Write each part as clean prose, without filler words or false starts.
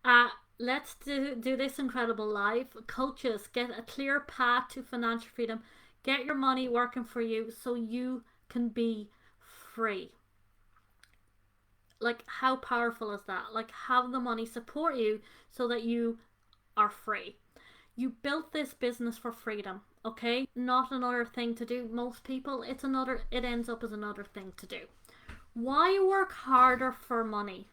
Uh, let's do this incredible life. Coaches, get a clear path to financial freedom. Get your money working for you so you can be free. Like, how powerful is that? Like, have the money support you so that you are free. You built this business for freedom, okay? Not another thing to do. Most people, it ends up as another thing to do. Why work harder for money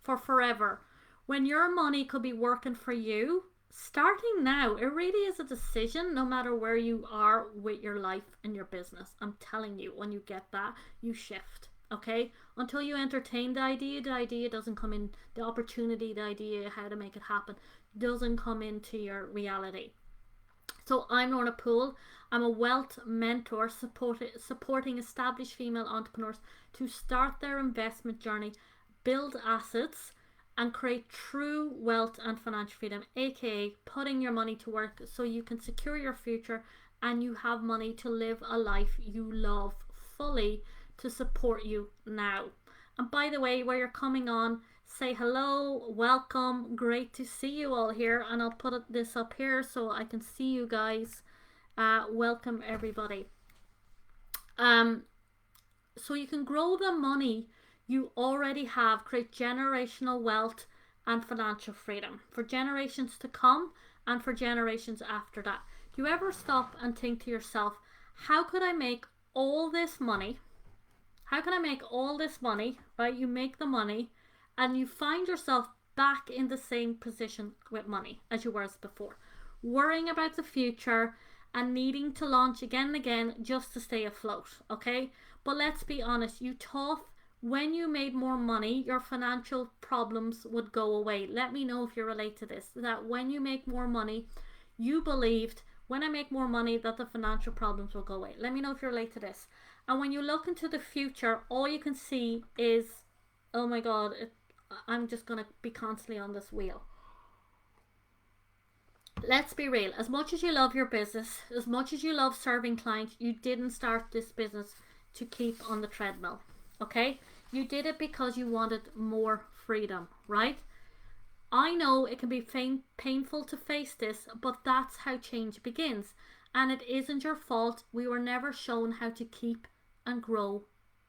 for forever when your money could be working for you starting now? It really is a decision no matter where you are with your life and your business. I'm telling you, when you get that, you shift. Okay, until you entertain the idea doesn't come in. The opportunity, the idea how to make it happen doesn't come into your reality. So I'm Lorna Poole. I'm a wealth mentor supporting established female entrepreneurs to start their investment journey, build assets, and create true wealth and financial freedom, aka putting your money to work so you can secure your future and you have money to live a life you love fully to support you now. And by the way, where you're coming on, say hello, welcome, great to see you all here. And I'll put this up here so I can see you guys. Welcome everybody. Um, so you can grow the money you already have, create generational wealth and financial freedom for generations to come and for generations after that. Do you ever stop and think to yourself, how could I make all this money? How can I make all this money? Right? You make the money and you find yourself back in the same position with money as you were before, worrying about the future and needing to launch again and again just to stay afloat. Okay, but let's be honest, you thought when you made more money your financial problems would go away. Let me know if you relate to this, that when you make more money you believed, when I make more money, that the financial problems will go away. Let me know if you relate to this. And when you look into the future, all you can see is, oh my god, I'm just going to be constantly on this wheel. Let's be real. As much as you love your business, as much as you love serving clients, you didn't start this business to keep on the treadmill. Okay? You did it because you wanted more freedom, right? I know it can be painful to face this, but that's how change begins. And it isn't your fault. We were never shown how to keep and grow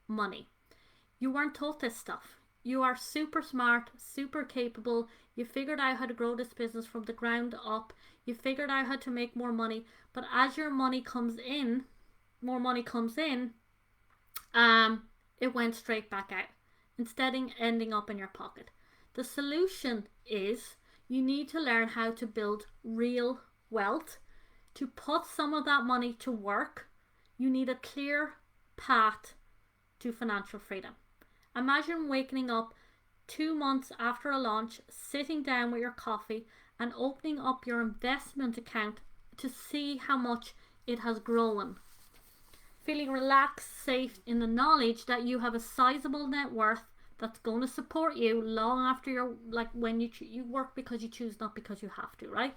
money. You weren't taught this stuff. You are super smart, super capable. You figured out how to grow this business from the ground up. You figured out how to make more money. But as your money comes in, more money comes in, it went straight back out instead of ending up in your pocket. The solution is you need to learn how to build real wealth. To put some of that money to work, you need a clear path to financial freedom. Imagine waking up 2 months after a launch, sitting down with your coffee and opening up your investment account to see how much it has grown. Feeling relaxed, safe in the knowledge that you have a sizable net worth that's going to support you long after you're, like, when you work because you choose, not because you have to, right?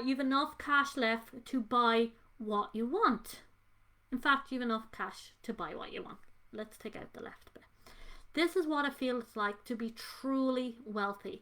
You've enough cash left to buy what you want. In fact, you've enough cash to buy what you want. Let's take out the left bit. This is what it feels like to be truly wealthy.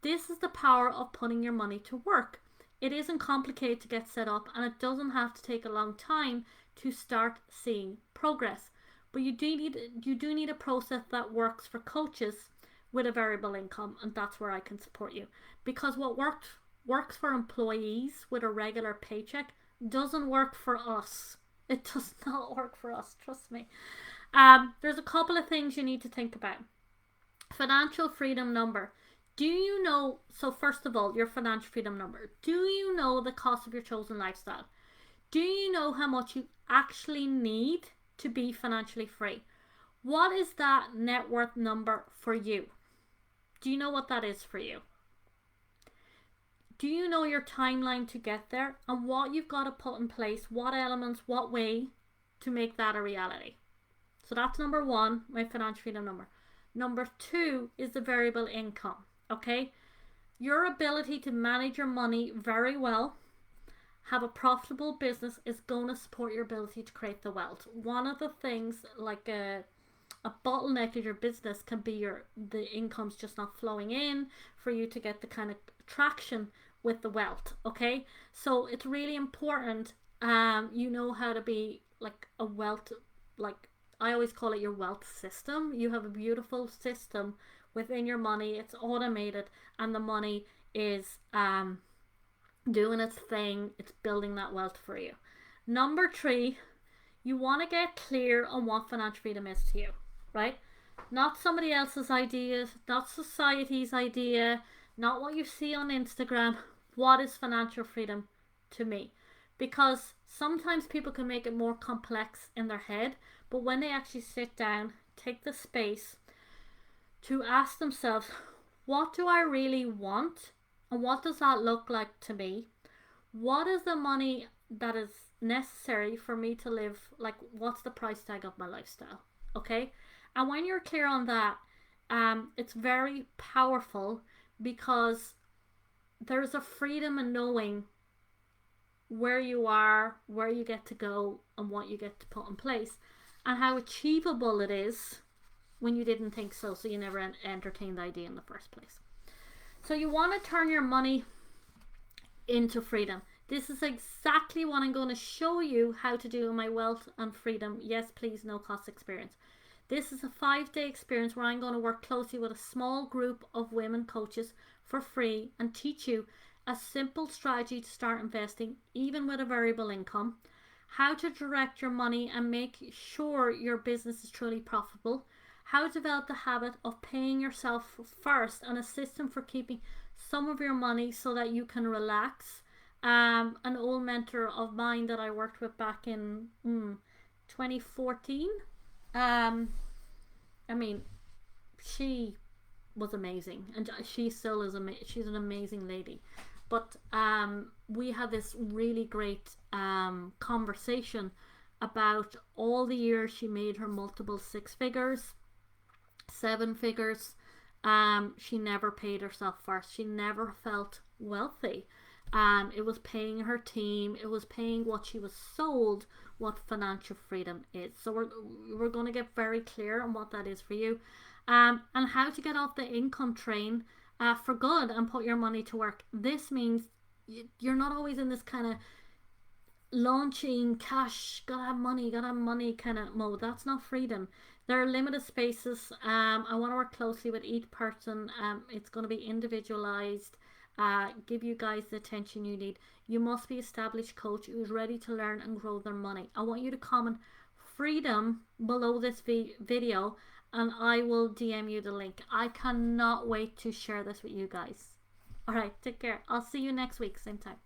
This is the power of putting your money to work. It isn't complicated to get set up, and it doesn't have to take a long time to start seeing progress. But you do need a process that works for coaches with a variable income, and that's where I can support you. Because what works for employees with a regular paycheck doesn't work for us. It does not work for us, trust me. There's a couple of things you need to think about. Financial freedom number. Do you know, so first of all, your financial freedom number. Do you know the cost of your chosen lifestyle? Do you know how much you actually need to be financially free? What is that net worth number for you? Do you know what that is for you? Do you know your timeline to get there and what you've got to put in place, what elements, what way to make that a reality? So that's number one, my financial freedom number. Number two is the variable income, okay? Your ability to manage your money very well, have a profitable business, is going to support your ability to create the wealth. One of the things, like a bottleneck of your business can be the income's just not flowing in for you to get the kind of traction with the wealth. Okay, so it's really important you know how to be like a wealth, like I always call it your wealth system. You have a beautiful system within your money. It's automated, and the money is doing its thing. It's building that wealth for you. Number 3, you want to get clear on what financial freedom is to you, right? Not somebody else's ideas, not society's idea, not what you see on Instagram. What is financial freedom to me? Because sometimes people can make it more complex in their head, but when they actually sit down, take the space to ask themselves, what do I really want? And what does that look like to me? What is the money that is necessary for me to live? Like, what's the price tag of my lifestyle? Okay? And when you're clear on that, it's very powerful, because there's a freedom in knowing where you are, where you get to go, and what you get to put in place, and how achievable it is when you didn't think so, so you never entertained the idea in the first place. So you want to turn your money into freedom. This is exactly what I'm going to show you how to do in my Wealth and Freedom Yes Please No Cost experience. This is a 5-day experience where I'm going to work closely with a small group of women coaches for free and teach you a simple strategy to start investing, even with a variable income, how to direct your money and make sure your business is truly profitable, how to develop the habit of paying yourself first, and a system for keeping some of your money so that you can relax. An old mentor of mine that I worked with back in 2014, I mean, she was amazing, and she still is amazing. She's an amazing lady. But we had this really great conversation about all the years she made her multiple 6 figures, 7 figures. She never paid herself first. She never felt wealthy. It was paying her team. It was paying what she was sold, what financial freedom is. So we're going to get very clear on what that is for you, and how to get off the income train for good and put your money to work. This means you're not always in this kind of launching cash, gotta have money kind of mode. That's not freedom. There are limited spaces. I want to work closely with each person. It's going to be individualized. Give you guys the attention you need. You must be an established coach who's ready to learn and grow their money. I want you to comment freedom below this video, and I will DM you the link. I cannot wait to share this with you guys. Alright, take care. I'll see you next week, same time.